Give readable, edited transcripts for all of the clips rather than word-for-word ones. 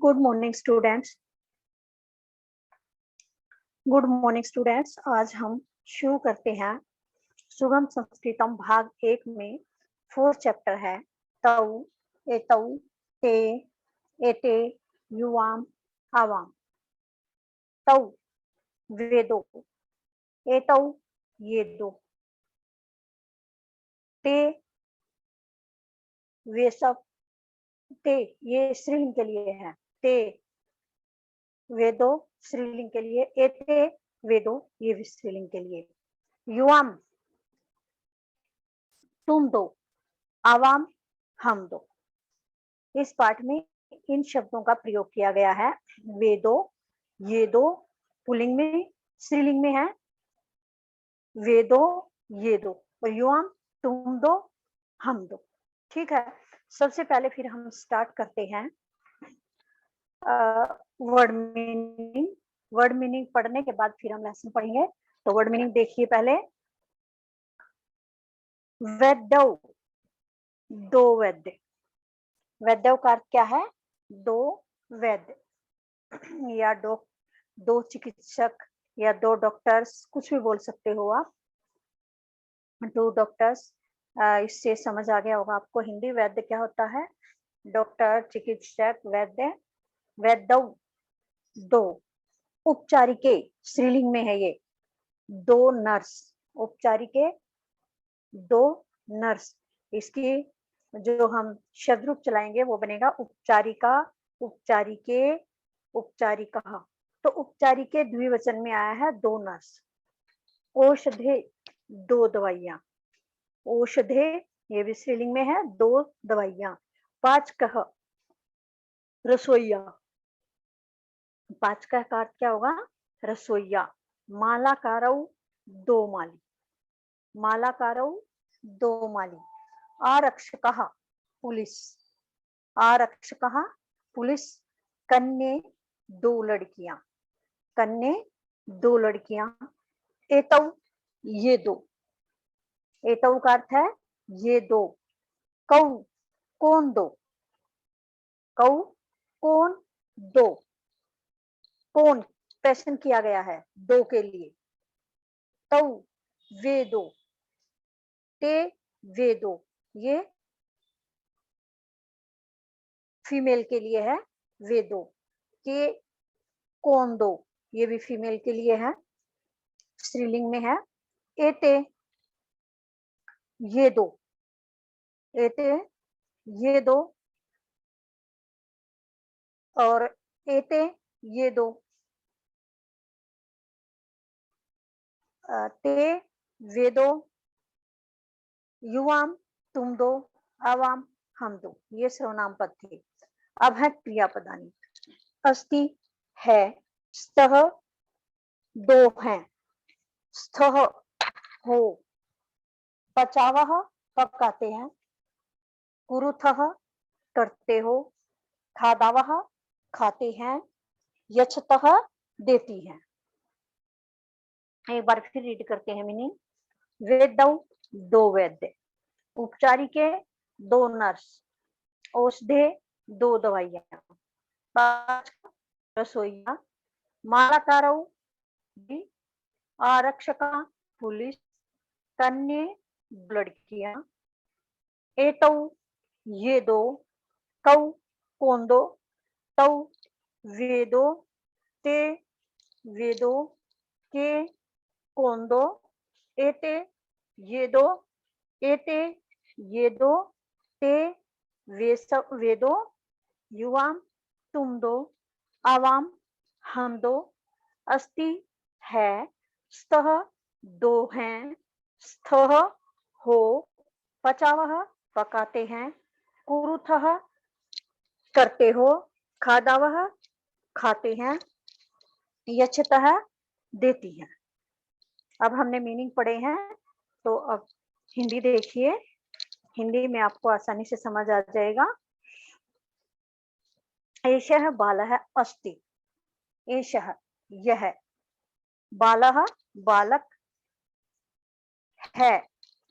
Good morning students. Good morning students. आज हम शुरू करते हैं सुगम संस्कृतम भाग 1 में 4 चैप्टर है तौ, एतौ, ते, एते, युवाम, आवाम। तौ वे दो, एतौ ये दो, ते वे सब, ते ये स्त्रीलिंग के लिए है, ते वे दो स्त्रीलिंग के लिए, एते वे दो ये भी स्त्रीलिंग के लिए। युवाम तुम दो, आवाम हम दो। इस पाठ में इन शब्दों का प्रयोग किया गया है। वे दो, ये दो पुल्लिंग में, स्त्रीलिंग में है वे दो, ये दो, और युवाम तुम दो, हम दो। ठीक है, सबसे पहले फिर हम स्टार्ट करते हैं वर्ड मीनिंग। वर्ड मीनिंग पढ़ने के बाद फिर हम लेसन पढ़ेंगे। तो वर्ड मीनिंग देखिए पहले। वैद्य, दो वैद्य। वैद्य का अर्थ क्या है? दो वैद्य या दो चिकित्सक या दो डॉक्टर्स, कुछ भी बोल सकते हो आप। टू डॉक्टर्स, इससे समझ आ गया होगा आपको हिंदी। वैद्य क्या होता है? डॉक्टर, चिकित्सक, वैद्य। वैद्य दो। उपचारिके स्त्रीलिंग में है ये, दो नर्स। उपचारिके दो नर्स। इसकी जो हम शब्द रूप चलाएंगे वो बनेगा उपचारिका, उपचारिके, उपचारिका। तो उपचारिके द्विवचन में आया है दो नर्स। औषधे दो दवाइयां। औषधे ये भी स्त्रीलिंग में है, दो दवाइयां। पाचकः रसोईया। पाचकः का अर्थ क्या होगा? रसोईया। मालाकारौ दो माली। मालाकारौ दो माली। आरक्षकः पुलिस। आरक्षकः पुलिस। कन्ये दो लड़कियां। कन्ये दो लड़कियां। एतौ ये दो। एतौ का अर्थ है ये दो। कौ कौन दो। कौ कौन दो। कौन प्रश्न किया गया है दो के लिए। तौ वे दो। ते वे दो ये फीमेल के लिए है, वे दो। के कौन दो ये भी फीमेल के लिए है, स्त्रीलिंग में है। एते ये दो। एते ये दो और एते ये दो। ते वे दो। युवाम तुम दो, आवाम हम दो। ये सर्वनाम पद थे। अब है क्रियापदानी। अस्ति है, स्तः दो हैं, स्थः हो, पचावः पकाते हैं, कुरुथः करते हो, खादावः खाते हैं, यच्छतः देती है। एक बार फिर रीड करते हैं मीनिंग। वेदौ दो वैद्य, उपचारिके दो नर्स, औषधे दो दवाइयां, रसोईया, मालाकारौ आरक्षका पुलिस, कन्ये लड़कियां, एतौ ये दो, कौ कौन दो, तौ वे दो, ते वे दो, के कौन दो, एते ये दो, एते ये दो, ते वे दो, युवाम तुम दो, आवाम हम दो, अस्ति है, स्तः दो हैं, स्थः हो, पचावः पकाते हैं, कुरुथः करते हो, खादावः खाते हैं, यच्छतः देती है। अब हमने मीनिंग पढ़े हैं, तो अब हिंदी देखिए। हिंदी में आपको आसानी से समझ आ जाएगा। एषः बालः अस्ति। एषः यह, बालः बालक है,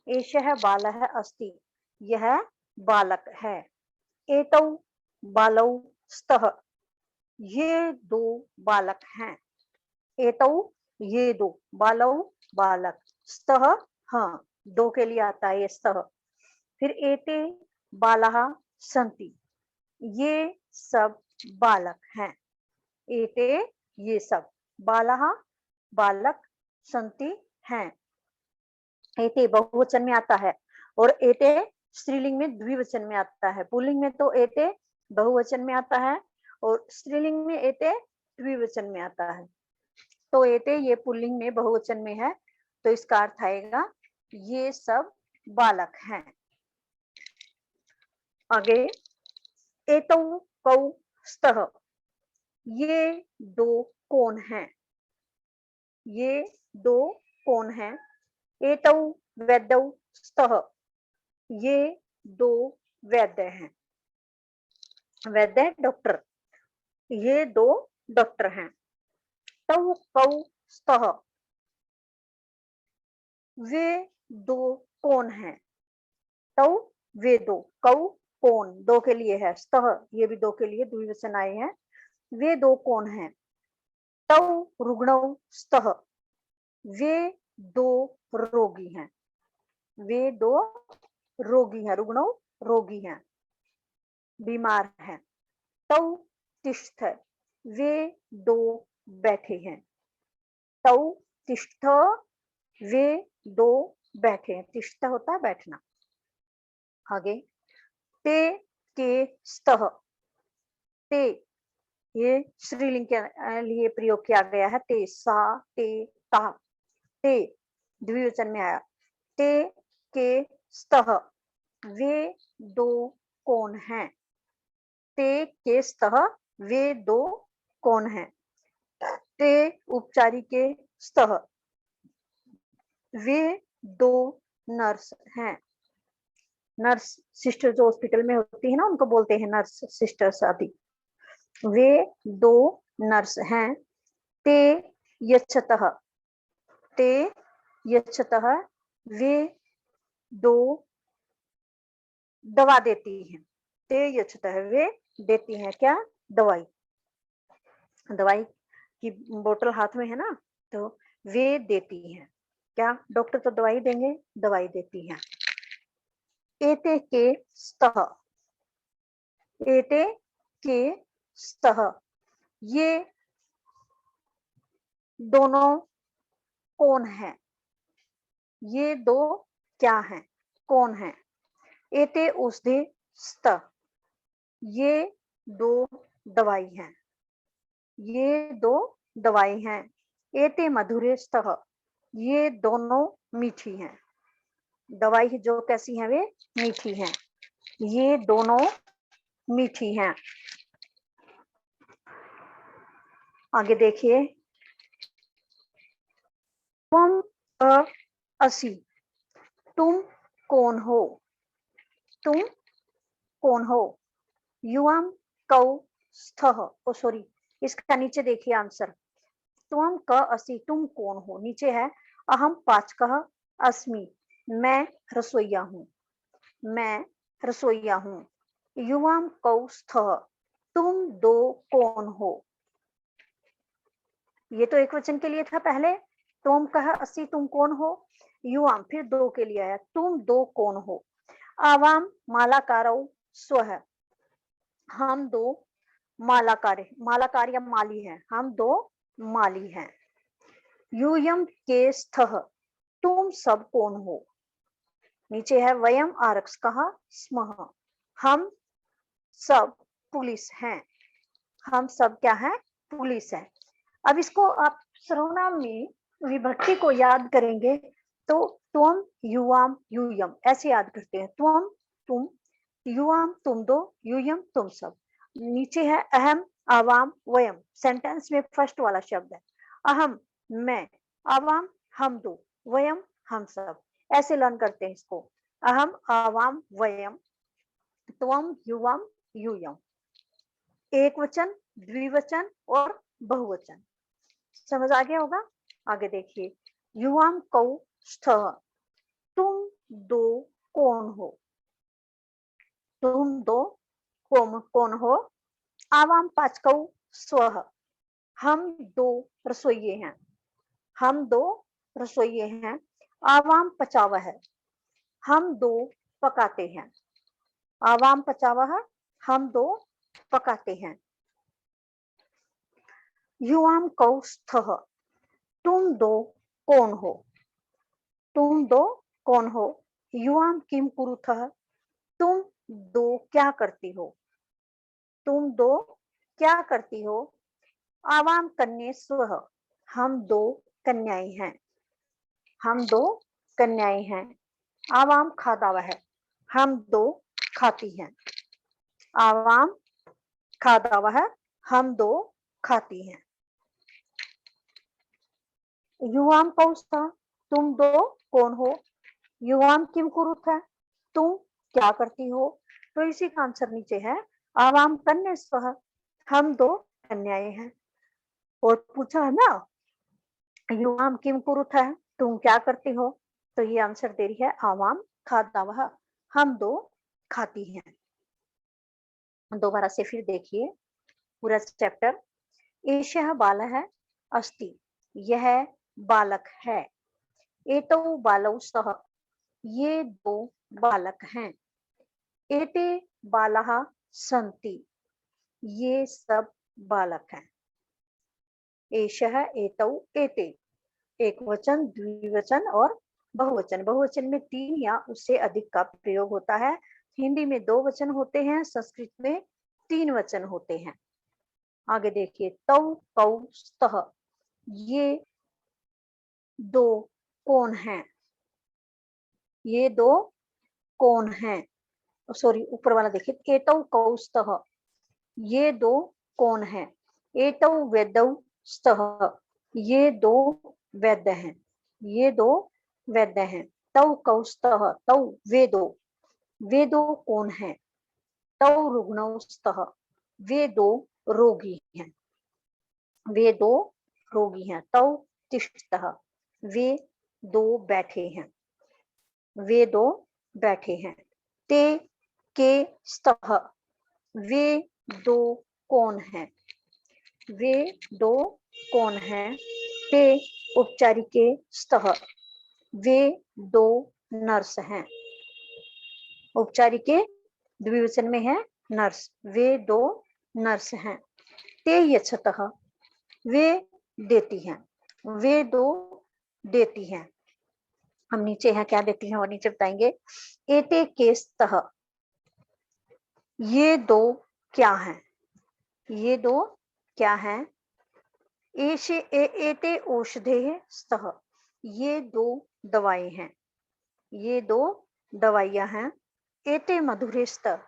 एषः बालः अस्ति यह बालक है, एतौ बालौ स्तः ये दो बालक हैं। एतौ ये दो, बालौ बालक, स्तः हाँ, दो के लिए आता है ये स्तः। फिर एते बालाः सन्ति, ये सब बालक हैं। एते ये सब, बालाः बालक, सन्ति हैं। एते बहुवचन में आता है और एते स्त्रीलिंग में द्विवचन में आता है। पुल्लिंग में तो एते बहुवचन में आता है और स्त्रीलिंग में एते द्विवचन में आता है। तो एते ये पुल्लिंग में बहुवचन में है, तो इसका अर्थ आएगा ये सब बालक हैं। आगे, एतौ कौ स्तः, ये दो कौन हैं? ये दो कौन हैं? एतौ वैद्यौ स्तः, ये दो वैद्य हैं। वैद्य डॉक्टर, ये दो डॉक्टर हैं। तौ कौ स्तः, वे दो कौन हैं? तौ वे दो, कौ कौन, दो के लिए है, स्तः ये भी दो के लिए द्विवचन आए हैं। वे दो कौन हैं? तौ रुग्णौ स्तः, वे दो रोगी हैं। वे दो रोगी हैं, रुग्णौ रोगी हैं, बीमार हैं। तौ तिष्ठ, वे दो बैठे हैं। तौ तिष्ठ, वे दो बैठे हैं। तिष्ठ होता है बैठना। आगे, ते के स्तः, ते ये स्त्रीलिंग के लिए प्रयोग किया गया है। ते, सा, ते, ता, ते द्विवचन में आया। ते के स्तः, वे दो कौन हैं? ते के स्तः, वे दो कौन हैं? ते उपचारी के स्तः, वे दो नर्स हैं। नर्स सिस्टर जो हॉस्पिटल में होती है ना, उनको बोलते हैं नर्स सिस्टर्स आदि। वे दो नर्स हैं। ते यच्छतः, ते यच्छतः, वे दो दवा देती हैं। ते यच्छतः, वे देती हैं क्या? दवाई। दवाई की बोतल हाथ में है ना, तो वे देती हैं क्या? डॉक्टर तो दवाई देंगे, दवाई देती हैं। एते के स्तः, एते के स्तः, ये दोनों कौन हैं? ये दो क्या हैं? कौन हैं? एते औषधे स्तः, ये दो दवाई हैं। ये दो दवाई हैं। एते मधुरे स्तः, ये दोनों मीठी हैं। दवाई जो कैसी हैं? वे मीठी हैं। ये दोनों मीठी हैं। आगे देखिए, त्वम अ असि, तुम कौन हो? तुम कौन हो? युवाम कौ स्थः, ओ सॉरी, इसका नीचे देखिए आंसर। त्वम क असि, तुम कौन हो? नीचे है अहम पाचकः अस्मि, मैं रसोइया हूँ। मैं रसोइया हूँ। युवाम कौ स्थः, तुम दो कौन हो? ये तो एक वचन के लिए था पहले। तुम कह असि, तुम कौन हो? युवाम फिर दो के लिए आया, तुम दो कौन हो? आवाम मालाकारौ स्वः, हम दो मालाकार या माली हैं। हम दो माली हैं। यूयम के स्थः, तुम सब कौन हो? नीचे है वयम आरक्षकः स्मः, हम सब पुलिस हैं। हम सब क्या है? पुलिस है। अब इसको आप सर्वनाम में विभक्ति को याद करेंगे तो त्वम, युवाम, यूयम ऐसे याद करते हैं। त्वम तुम, युवाम तुम दो, यूयम तुम सब। नीचे है अहम, आवाम, वयम। सेंटेंस में फर्स्ट वाला शब्द है। अहम मैं, आवाम हम दो, वयम हम सब। ऐसे लर्न करते हैं इसको। अहम, आवाम, वयम, त्वम, युवाम, यूयम। एक वचन, द्विवचन और बहुवचन। समझ आ गया होगा? आगे देखिए, युवाम कौ स्थः, तुम दो कौन हो? तुम दो कौन हो? आवाम पाचकौ स्वः, हम दो रसोइये हैं, हम दो रसोइये हैं। आवाम पचावह, हम दो पकाते हैं, आवाम पचावह, हम दो पकाते हैं। युवाम कौ स्थः, तुम दो कौन हो, तुम दो कौन हो। युवाम किम कुरुथः, तुम दो क्या करती हो, तुम दो क्या करती हो। आवाम कन्ये स्वः, हम दो कन्याएं हैं, हम दो कन्याएं हैं। आवाम खादावह, हम दो खाती हैं, आवाम खादावह, हम दो खाती हैं। युवाम कौस्था, तुम दो कौन हो। युवाम किम कुरुथ है, तुम क्या करती हो। तो इसी का आंसर नीचे है, आवाम कन्या स्वः, हम दो कन्याएं हैं। और पूछा है ना, युवाम किम कुरुथ है, तुम क्या करती हो। तो ये आंसर दे रही है आवाम खादावह, हम दो खाती हैं। दोबारा से फिर देखिए पूरा चैप्टर। एषः बालः अस्ति, यह बालक है। एतौ बालौ स्तः, ये दो बालक हैं। एते बालाः सन्ति, ये सब बालक हैं। एषः, एतौ, एते, एक वचन, द्विवचन और बहुवचन। बहुवचन में 3 या उससे अधिक का प्रयोग होता है। हिंदी में 2 वचन होते हैं, संस्कृत में 3 वचन होते हैं। आगे देखिए, तौ कौ स्तः, ये दो कौन हैं, ये दो कौन हैं। सॉरी, ऊपर वाला देखिए, एतौ कौ स्तः, ये दो कौन हैं। एतौ वैद्यौ स्तः, ये दो वैद्य हैं, ये दो वैद्य हैं। तौ कौ स्तः, तौ वे दो कौन हैं। तौ रुग्णौ स्तः, वे दो रोगी हैं, वे दो रोगी हैं। तौ तिष्ठतः, वे दो बैठे हैं, वे दो बैठे हैं। ते के स्तः, वे दो कौन हैं, वे दो कौन हैं। ते उपचारिके स्तः, वे दो नर्स हैं। उपचारिके द्विवचन में है नर्स, वे दो नर्स हैं। ते यच्छतः, वे देती हैं, वे दो देती हैं। हम नीचे हैं, क्या देती हैं और नीचे बताएंगे। एते के स्तः, ये दो क्या हैं, ये दो क्या हैं। एते औषधे स्तः, ये दो दवाई हैं, ये दो दवाइयां हैं। एते मधुरे स्तः,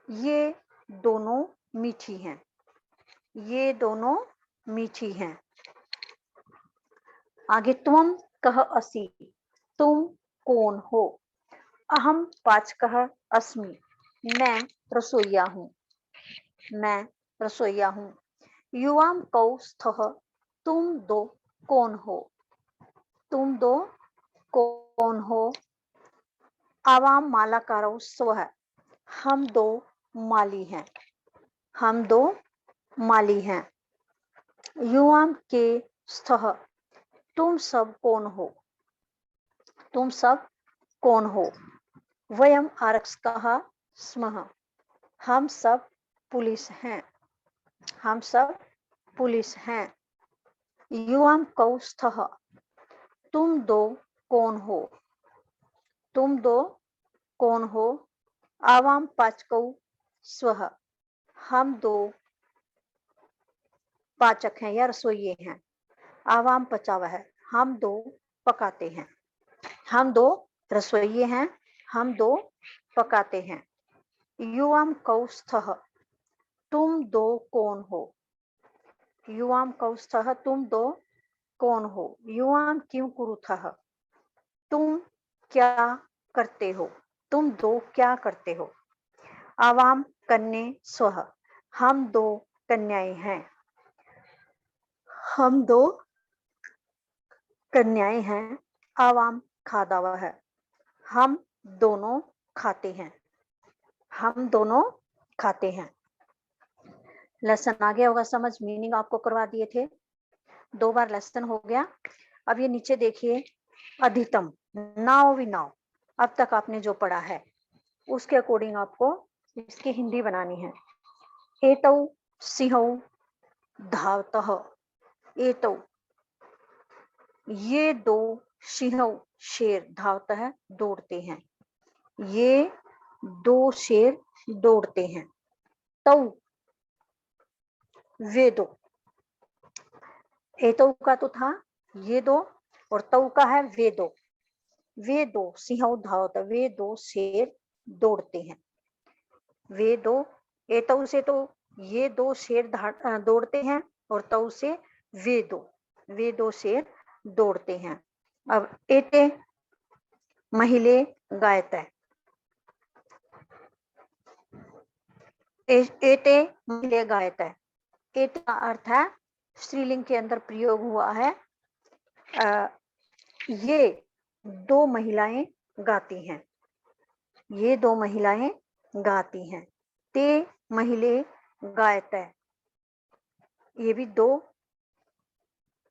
ये दोनों मीठी हैं, ये दोनों मीठी हैं। आगे, त्वम कः असि, तुम कौन हो। अहम पाचकः अस्मि, मैं रसोइया हूँ, मैं रसोइया हूँ। युवाम कौ स्तः, तुम दो कौन हो, तुम दो कौन हो। आवाम मालाकारौ स्वः, हम दो माली हैं, हम दो माली हैं। युवाम के स्तः, तुम सब कौन हो, तुम सब कौन हो। वयम आरक्षकाः स्मः, हम सब पुलिस हैं, हम सब पुलिस हैं। युवाम कौ स्तः, तुम दो कौन हो, तुम दो कौन हो। आवाम पाचकौ स्वः, हम दो पाचक हैं या रसोइये हैं। आवाम पचावह, हम दो पकाते हैं, हम दो रसोइये हैं, हम दो पकाते हैं। युवाम कौ स्तः, तुम दो कौन हो, युवाम कौ स्तः, तुम दो कौन हो। युवाम किम कुरुथः, तुम क्या करते हो, तुम दो क्या करते हो। आवाम कन्ये स्वः, हम दो कन्याएं हैं, हम दो कन्याएं हैं। आवाम खादावह, हम दोनों खाते हैं, हम दोनों खाते हैं। लेसन आ गया होगा समझ, मीनिंग आपको करवा दिए थे, 2 बार लेसन हो गया। अब ये नीचे देखिए, अधितम, नाव विनाव, अब तक आपने जो पढ़ा है उसके अकॉर्डिंग आपको इसकी हिंदी बनानी है। एतौ सिंहौ धावतः, एतौ, ये 2 सिंहौ, शेर, धावतः, दौड़ते हैं, ये 2 शेर दौड़ते हैं। तौ, वे 2, एतौ का तो था ये 2 और तौ का है वे 2, वे 2 सिंहौ धावतः, वे 2 शेर दौड़ते हैं, वे 2, एतौ से तो ये 2 शेर दौड़ते हैं और तौ से वे 2 शेर दौड़ते हैं। अब एते महिले गायतः, एते महिले गायतः, एते का अर्थ है स्त्रीलिंग के अंदर प्रयोग हुआ है, ये 2 महिलाएं गाती हैं, ये 2 महिलाएं गाती हैं। ते महिले गायतः, ये भी 2,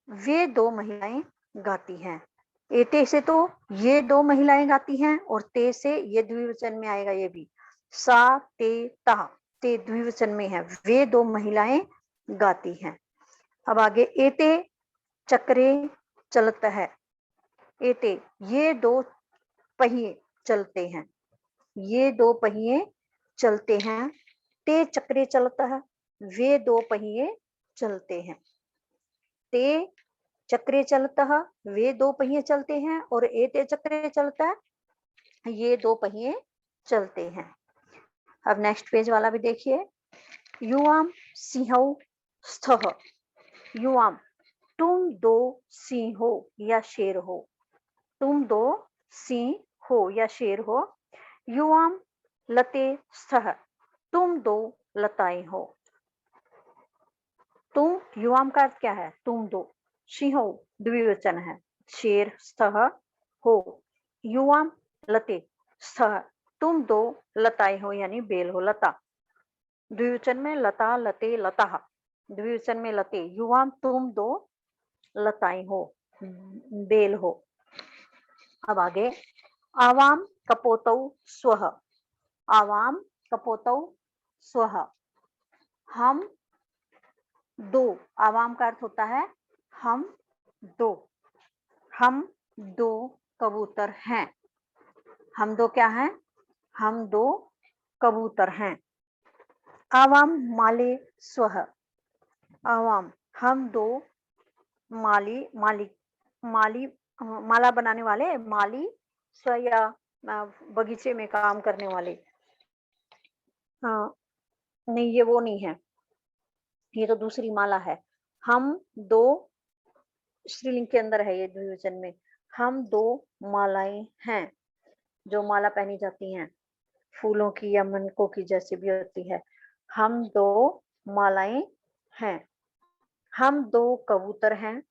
वे 2 महिलाएं गाती हैं। एते से तो ये 2 महिलाएं गाती हैं और ते से ये द्विवचन में आएगा, ये भी सा ते ता, ते द्विवचन में है, वे 2 महिलाएं गाती हैं। अब आगे एते चक्रे चलता है, एते, ये 2 पहिए चलते हैं, ये 2 पहिए चलते हैं। ते चक्रे चलता है, वे 2 पहिए चलते हैं। ते चक्रे चलतः, वे 2 पहिए चलते हैं और एते चक्रे चलता है, ये 2 पहिए चलते हैं। अब नेक्स्ट पेज वाला भी देखिए, युवाम सिंहौ स्थः, युवाम, तुम 2 सिंह हो या शेर हो, तुम 2 सिंह हो या शेर हो। युवाम लते स्थः, तुम 2 लताएं हो, तुम, युवाम का अर्थ क्या है, तुम 2, सिंहो द्विवचन है, शेर, स्थः हो, युवाम लते स्थः, तुम 2 लताएं हो यानी बेल हो, लता, द्विवचन में लता, लते, लता, द्विवचन में लते, युवाम, तुम 2 लताएं हो, बेल हो। अब आगे, आवाम कपोतौ स्वः, आवाम कपोतौ स्वः, हम 2, आवाम का अर्थ होता है हम 2, हम 2 कबूतर हैं, हम 2 क्या हैं, हम 2 कबूतर हैं। आवाम माले स्वः, आवाम, हम 2 माली, माली, माला बनाने वाले, माली स्व या बगीचे में काम करने वाले, नहीं ये वो नहीं है, ये तो दूसरी माला है। हम 2 स्त्रीलिंग के अंदर है, ये द्विवचन में, हम 2 मालाएं हैं, जो माला पहनी जाती हैं फूलों की या मनकों की, जैसी भी होती है, हम 2 मालाएं हैं, हम 2 कबूतर हैं,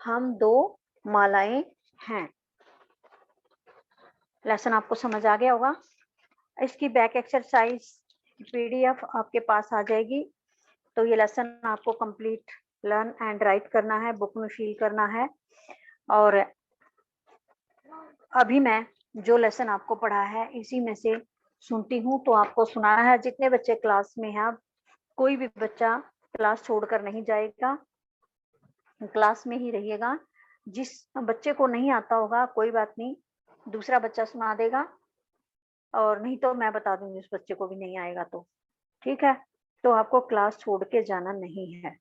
हम 2 मालाएं हैं। लेसन आपको समझ आ गया होगा। इसकी बैक एक्सरसाइज पीडीएफ आपके पास आ जाएगी, तो ये लेसन आपको कंप्लीट लर्न एंड राइट करना है, बुक में फिल करना है। और अभी मैं जो लेसन आपको पढ़ा है इसी में से सुनती हूँ, तो आपको सुनाना है। जितने बच्चे क्लास में हैं, कोई भी बच्चा क्लास छोड़कर नहीं जाएगा, क्लास में ही रहिएगा। जिस बच्चे को नहीं आता होगा कोई बात नहीं, दूसरा बच्चा सुना देगा, और नहीं तो मैं बता दूंगी उस बच्चे को भी नहीं आएगा तो, ठीक है। तो आपको क्लास छोड़ के जाना नहीं है।